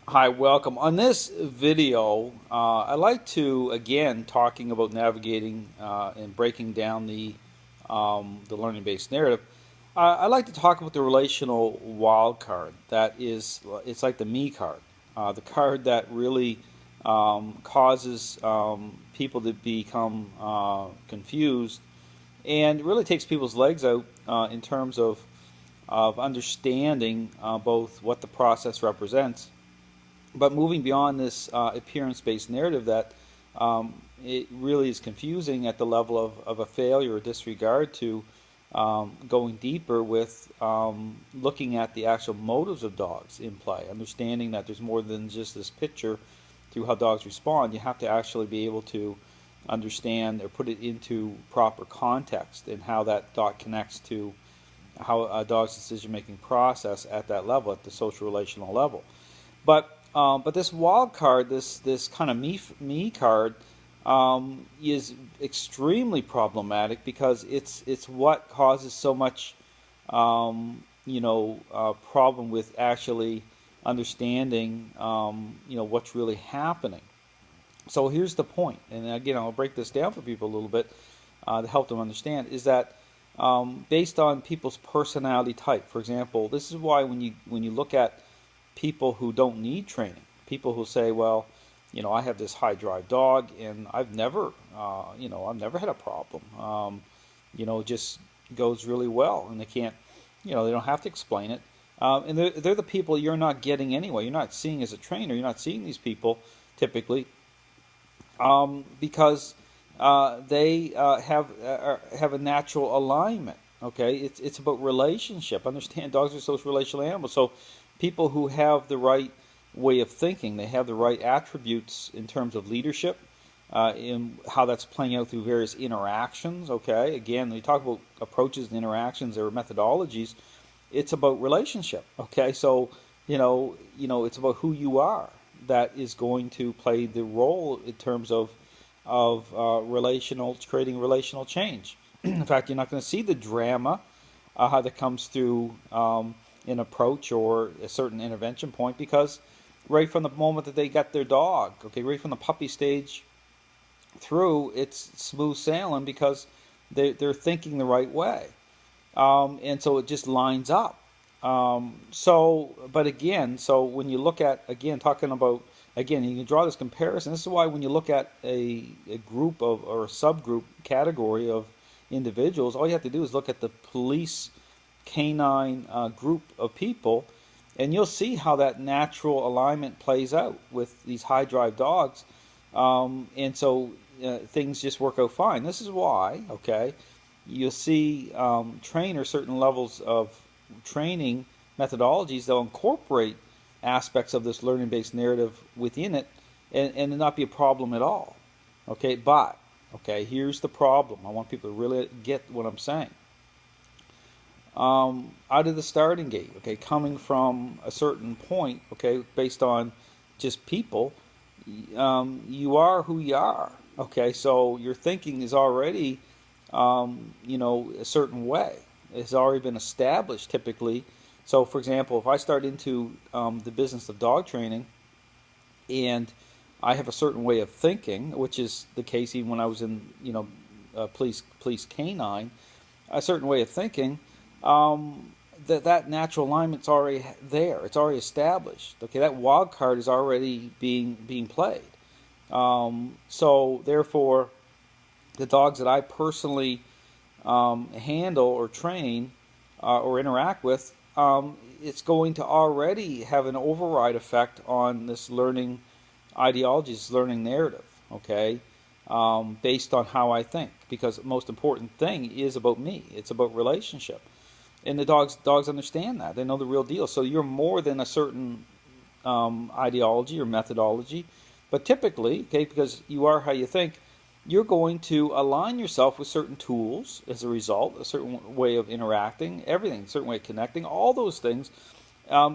Hi, welcome. On this video, I like to again talking about navigating and breaking down the learning-based narrative. I like to talk about the relational wild card. That is, it's like the me card, the card that really causes people to become confused, and really takes people's legs out in terms of understanding both what the process represents, but moving beyond this appearance-based narrative that it really is confusing at the level of a failure or disregard to going deeper with looking at the actual motives of dogs in play, understanding that there's more than just this picture through how dogs respond. You have to actually be able to understand or put it into proper context and how that dog connects to how a dog's decision-making process at that level, at the social relational level. But this wild card, this kind of me card, is extremely problematic because it's what causes so much problem with actually understanding what's really happening. So here's the point, and again I'll break this down for people a little bit to help them understand. Is that based on people's personality type? For example, this is why when you look at people who don't need training, people who say, well, I have this high drive dog and I've never had a problem. It just goes really well, and they can't, they don't have to explain it. And they're the people you're not getting anyway. You're not seeing as a trainer. You're not seeing these people typically because they have a natural alignment. Okay, it's about relationship. Understand, dogs are social relational animals. So people who have the right way of thinking, they have the right attributes in terms of leadership, in how that's playing out through various interactions. Okay, again, when you talk about approaches and interactions or methodologies, it's about relationship. Okay, so it's about who you are that is going to play the role in terms of creating relational change. In fact, you're not going to see the drama that comes through an approach or a certain intervention point, because right from the moment that they got their dog, okay, right from the puppy stage through, it's smooth sailing because they're thinking the right way, and so it just lines up. But again, so when you look at, again, talking about, again, you can draw this comparison. This is why when you look at a group of, or a subgroup category of individuals, all you have to do is look at the police canine group of people, and you'll see how that natural alignment plays out with these high drive dogs, and so things just work out fine. This is why, okay, you'll see trainers, certain levels of training methodologies, they'll incorporate aspects of this learning-based narrative within it, and not be a problem at all. Okay, but here's the problem. I want people to really get what I'm saying. Out of the starting gate, okay, coming from a certain point, okay, based on just people, you are who you are. Okay, so your thinking is already, a certain way. It's already been established typically. So, for example, if I start into the business of dog training, and I have a certain way of thinking, which is the case even when I was in, police canine, a certain way of thinking, that natural alignment's already there. It's already established. Okay, that wild card is already being played. So therefore, the dogs that I personally handle or train or interact with, it's going to already have an override effect on this learning ideology, this learning narrative, okay, based on how I think, because the most important thing is about me. It's about relationship. And the dogs understand that. They know the real deal. So you're more than a certain ideology or methodology, but typically, okay, because you are how you think, you're going to align yourself with certain tools as a result, a certain way of interacting, everything, a certain way of connecting, all those things.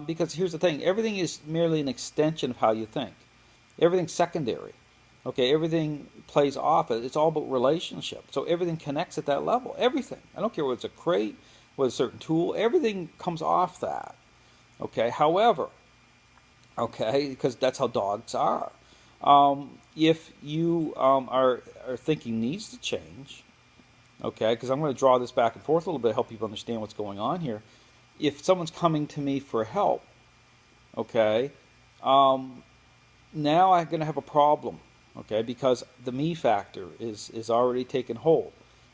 Because here's the thing, everything is merely an extension of how you think. Everything's secondary. Okay, everything plays off it. It's all about relationship. So everything connects at that level. Everything. I don't care whether it's a crate, whether it's a certain tool, everything comes off that. Okay, however, okay, because that's how dogs are. If you are thinking needs to change, okay, because I'm going to draw this back and forth a little bit, help people understand what's going on here. If someone's coming to me for help, okay, now I'm going to have a problem, okay, because the me factor is already taken hold.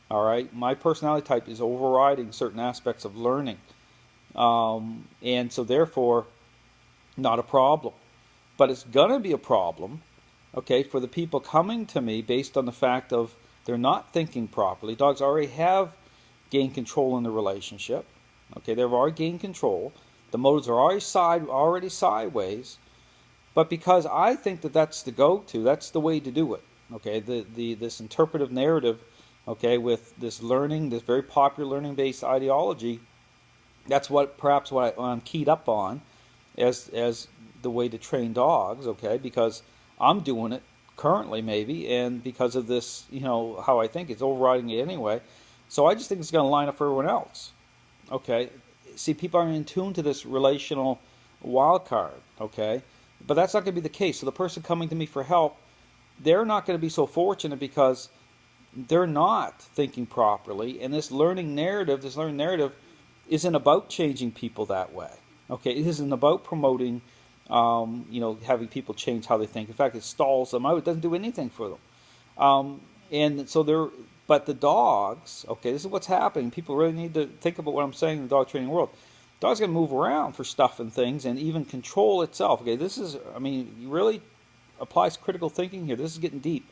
All right, my personality type is overriding certain aspects of learning, and so therefore, not a problem. But it's going to be a problem, okay, for the people coming to me based on the fact of they're not thinking properly. Dogs already have gained control in the relationship. Okay, they've already gained control. The motives are already sideways. But because I think that that's the go-to, that's the way to do it. Okay, this interpretive narrative, okay, with this learning, this very popular learning-based ideology, that's perhaps what I'm keyed up on as the way to train dogs. Okay, because I'm doing it currently maybe, and because of this, how I think it's overriding it anyway. So I just think it's going to line up for everyone else. Okay, see, people are in tune to this relational wild card. Okay, but that's not going to be the case. So the person coming to me for help, they're not going to be so fortunate because they're not thinking properly, and this learning narrative isn't about changing people that way. Okay, it isn't about promoting, having people change how they think. In fact, it stalls them out. It doesn't do anything for them. And so but the dogs, okay, this is what's happening. People really need to think about what I'm saying in the dog training world. Dog's going to move around for stuff and things and even control itself. Okay, really applies critical thinking here. This is getting deep.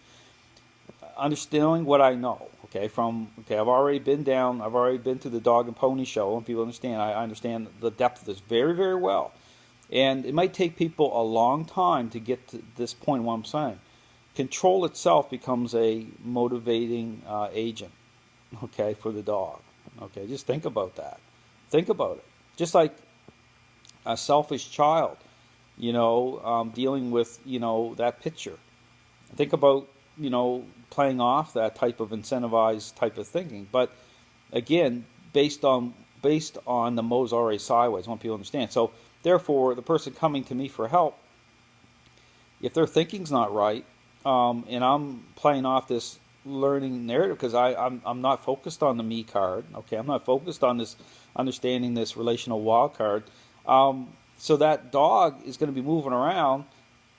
Understanding what I know, I've already been to the dog and pony show, and people understand. I understand the depth of this very, very well. And it might take people a long time to get to this point, what I'm saying. Control itself becomes a motivating agent, okay, for the dog. Okay, just think about that. Think about it. Just like a selfish child, dealing with, that picture. Think about, playing off that type of incentivized type of thinking. But again, based on the motives already sideways, I want people to understand. So therefore, the person coming to me for help, if their thinking's not right, and I'm playing off this learning narrative because I'm not focused on the me card, okay, I'm not focused on this understanding this relational wild card, so that dog is going to be moving around.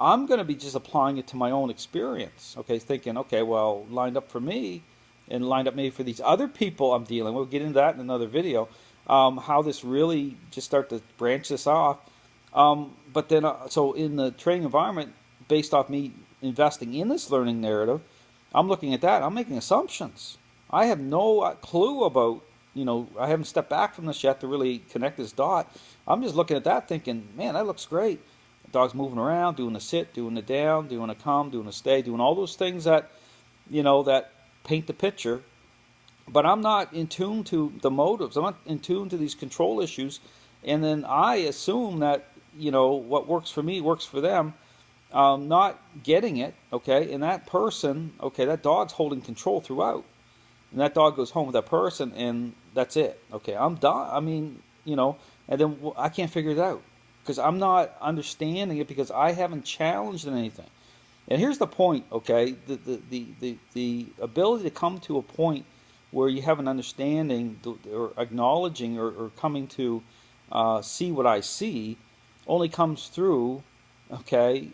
I'm going to be just applying it to my own experience, okay, thinking, okay, well, lined up for me and lined up maybe for these other people I'm dealing with. We'll get into that in another video, how this really just start to branch this off. But then, so in the training environment, based off me investing in this learning narrative, I'm looking at that, I'm making assumptions. I have no clue about, I haven't stepped back from this yet to really connect this dot. I'm just looking at that thinking, man, that looks great. The dog's moving around, doing a sit, doing a down, doing a come, doing a stay, doing all those things that, that paint the picture. But I'm not in tune to the motives. I'm not in tune to these control issues. And then I assume that, what works for me works for them. Not getting it, okay, and that person, okay, that dog's holding control throughout. And that dog goes home with that person, and that's it. Okay, I'm done. And then I can't figure it out because I'm not understanding it because I haven't challenged anything. And here's the point, okay, the ability to come to a point where you have an understanding or acknowledging or coming to see what I see only comes through, okay,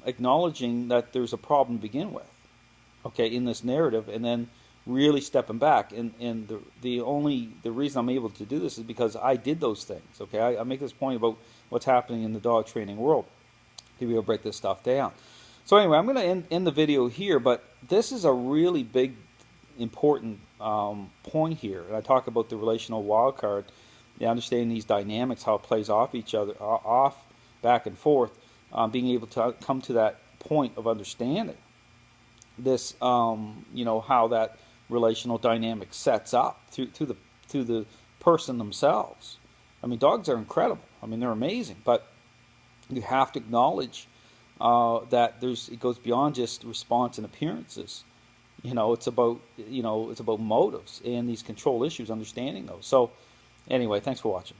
acknowledging that there's a problem to begin with, okay, in this narrative, and then really stepping back. And the reason I'm able to do this is because I did those things, okay. I make this point about what's happening in the dog training world to be able to break this stuff down. So anyway, I'm going to end the video here, but this is a really big, important point here. And I talk about the relational wild card, understanding these dynamics, how it plays off each other, back and forth, being able to come to that point of understanding this, how that relational dynamic sets up to the person themselves. I mean, dogs are incredible. I mean, they're amazing, but you have to acknowledge that it goes beyond just response and appearances. It's about motives and these control issues, understanding those. So anyway, thanks for watching.